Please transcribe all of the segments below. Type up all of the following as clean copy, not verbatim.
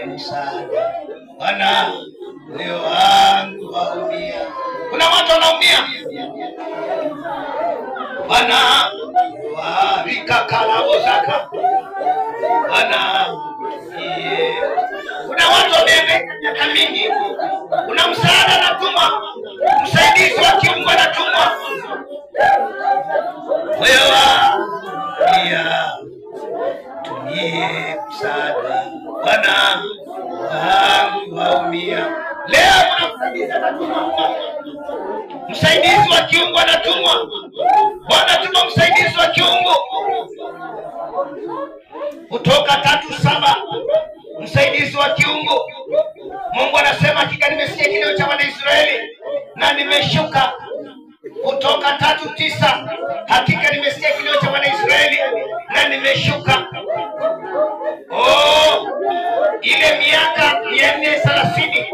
msaada. Bwana moyo wangu waumia. Kuna watu wanaumia. Bwana warika kalabozaka. Bwana kuna watu wamehangaika miaka mingi. Kuna msaada anatumwa, msaidizi wa kiungu anatumwa. Wewe pia tumie msaada. Bwana wangu waumia. Leo kuna msaidizi anatumwa, msaidizi wa kiungu anatumwa. Bwana tuma msaidizi wa kiungu. Kutoka 3:7 msaidizi wa kiungu. Mungu anasema hakika nimesikia kilio cha Wanaisraeli na nimeshuka. Kutoka 3:9 hakika nimesikia kilio cha Wanaisraeli na nimeshuka. Ile miaka 430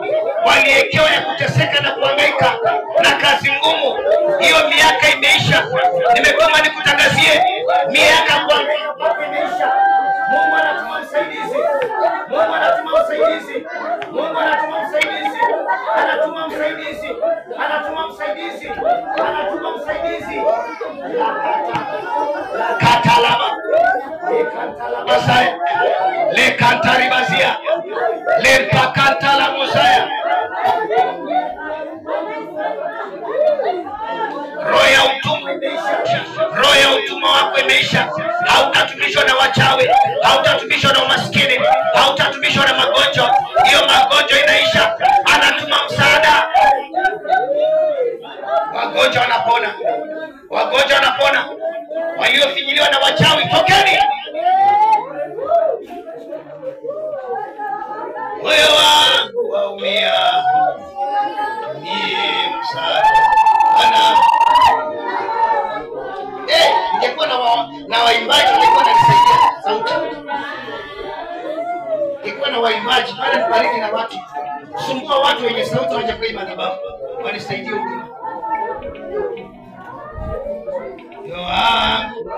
waliekewa ya kuteseka na kuhangaika na kazi ngumu, hiyo miaka imeisha. Nimekoma nikutangazie miaka kwa imeisha. Mungu anatuma msaidizi. Mungu anatuma msaidizi. Mungu anatuma msaidizi. Anatuma msaidizi. Anatuma msaidizi. Anatuma msaidizi. Katalaba. Masaya. Le kantari bazia. Le pakantala musaya. Roho ya utumwa imeisha. Roho ya utumwa wako imeisha. Hautatumishwa na wachawi, hautatumishwa na umaskini, hautatumishwa na magonjwa. Hiyo magonjwa inaisha. Anatuma msaada. Wagonjwa wanapona. Wagonjwa wanapona. Waliofinyiliwa na wachawi tokeni. Wewe wangu waumia. Ni msaada. Bwana ningekuwa na waimbaji ningekuwa nanisaidia sauti. Ningekuwa na waimbaji bwana nibariki na watu. Sumbua watu wenye sauti waje kwa madhabahu. Wanisaidie huko. Yo wangu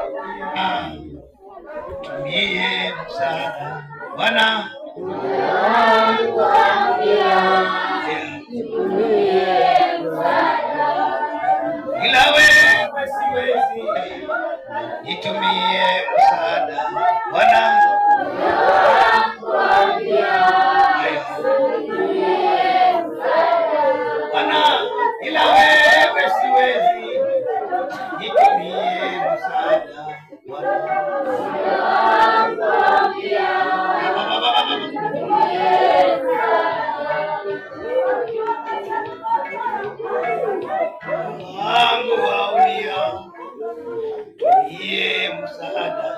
tumie msaada. Bwana wangu waumia. Ila wewe siwezi, nitumie msaada. Bwana Bwana, ila wewe siwezi, nitumie msaada. Wangu waumia, tumie msaada.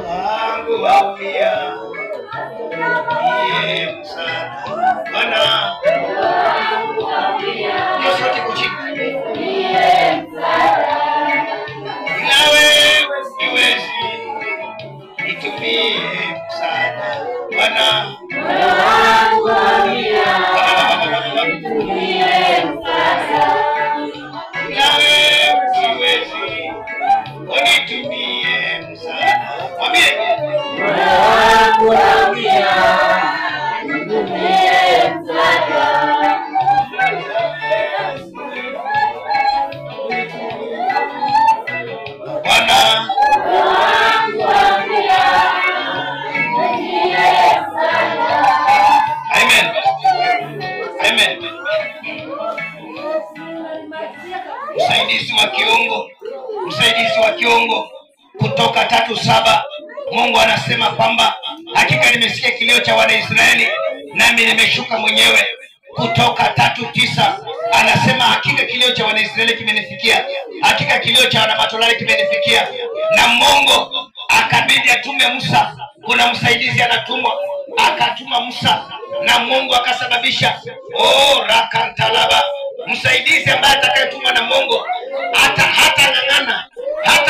Wangu waumia, tumie msaada. Bwana yote kuchini. Ila wewe siwezi, nitumie msaada. Bwana wangu waumia, nitumie msaada. Ila wewe siwezi, unitumie msaada. Mwambie wangu waumia, nitumie msaada. Bwana wangu waumia, nitumie msaada. Amen. Amen. Msaidizi wa kiungu. Msaidizi wa kiungu. Kutoka 3:7 Mungu anasema kwamba hakika nimesikia kilio cha Wanaisraeli nami nimeshuka mwenyewe. Kutoka 3:9 anasema hakika kilio cha Wanaisraeli kimenifikia. Hakika kilio cha Wanamatolari kimenifikia. Na Mungu akabidi atume Musa. Kuna msaidizi anatumwa, akatuma Musa na Mungu akasababisha rakantalaba. Msaidizi ambaye atakayetumwa na Mungu hata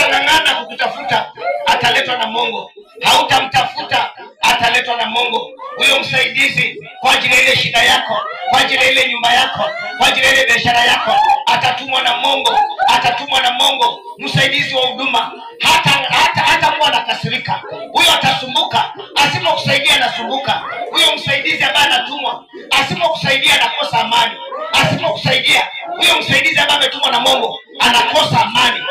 ng'ang'ana kukutafuta, ataletwa na Mungu. Hautamtafuta, ataletwa na Mungu. huyo msaidizi kwa ajili ya ile shida yako, kwa ajili ya ile nyumba yako, kwa ajili ya ile biashara yako, atatumwa na Mungu, atatumwa na Mungu. Msaidizi wa huduma, hata Mungu anakasirika, huyo atasumbuka. Asipokusaidia anasumbuka. Huyo msaidizi ambaye anatumwa, asipokusaidia anakosa amani. Asipokusaidia, huyo msaidizi ambaye ametumwa na Mungu anakosa amani.